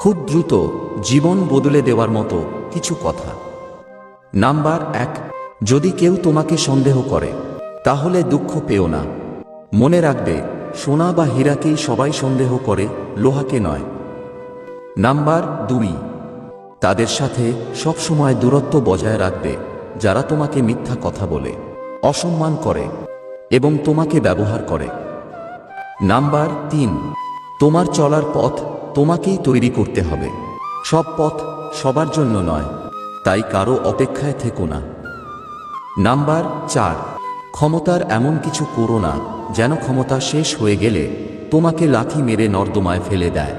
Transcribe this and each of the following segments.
খুব দ্রুত জীবন বদলে দেওয়ার মতো কিছু কথা। নাম্বার 1, যদি কেউ তোমাকে সন্দেহ করে তাহলে দুঃখ পেও না। মনে রাখবে, সোনা বা হীরাকেই সবাই সন্দেহ করে, লোহাকে নয়। নাম্বার 2, তাদের সাথে সবসময় দূরত্ব বজায় রাখবে যারা তোমাকে মিথ্যা কথা বলে, অসম্মান করে এবং তোমাকে ব্যবহার করে। নাম্বার 3, তোমার চলার পথ তোমাকেই তৈরি করতে হবে। সব পথ সবার জন্য নয়, তাই কারো অপেক্ষায় থেকো না। নাম্বার 4, ক্ষমতার এমন কিছু করো না যেন ক্ষমতা শেষ হয়ে গেলে তোমাকে লাথি মেরে নর্দমায় ফেলে দেয়।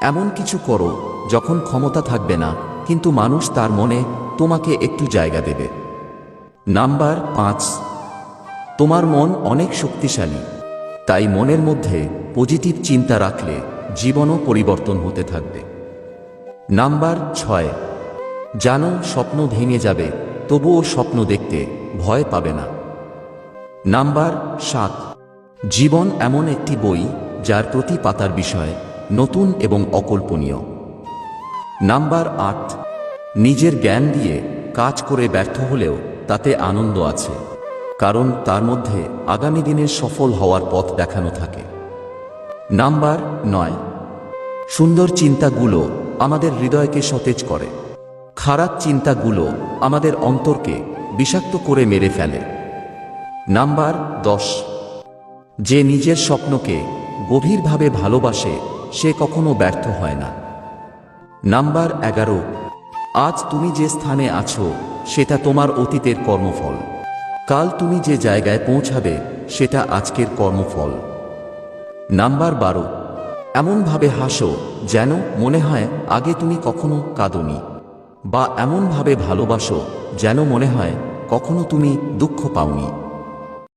এমন কিছু করো যখন ক্ষমতা থাকবে না, কিন্তু মানুষ তার মনে তোমাকে একটু জায়গা দেবে। নাম্বার 5, তোমার মন অনেক শক্তিশালী, তাই মনের মধ্যে পজিটিভ চিন্তা রাখলে জীবনও পরিবর্তন হতে থাকবে। নাম্বার 6, জানো স্বপ্ন ভেঙে যাবে, তবুও স্বপ্ন দেখতে ভয় পাবে না। নাম্বার 7, জীবন এমন একটি বই যার প্রতি পাতার বিষয় নতুন এবং অকল্পনীয়। নাম্বার 8, নিজের জ্ঞান দিয়ে কাজ করে ব্যর্থ হলেও তাতে আনন্দ আছে, কারণ তার মধ্যে আগামী দিনের সফল হওয়ার পথ দেখানো থাকে। নাম্বার 9, সুন্দর চিন্তাগুলো আমাদের হৃদয়কে সতেজ করে, খারাপ চিন্তাগুলো আমাদের অন্তরকে বিষাক্ত করে মেরে ফেলে। নাম্বার 10, যে নিজের স্বপ্নকে গভীরভাবে ভালোবাসে সে কখনো ব্যর্থ হয় না। নাম্বার 11, আজ তুমি যে স্থানে আছো সেটা তোমার অতীতের কর্মফল। কাল তুমি যে জায়গায় পৌঁছাবে সেটা আজকের কর্মফল। নাম্বার 12, এমনভাবে হাসো যেন মনে হয় আগে তুমি কখনো কাঁদোনি, বা এমনভাবে ভালোবাসো যেন মনে হয় কখনো তুমি দুঃখ পাওনি।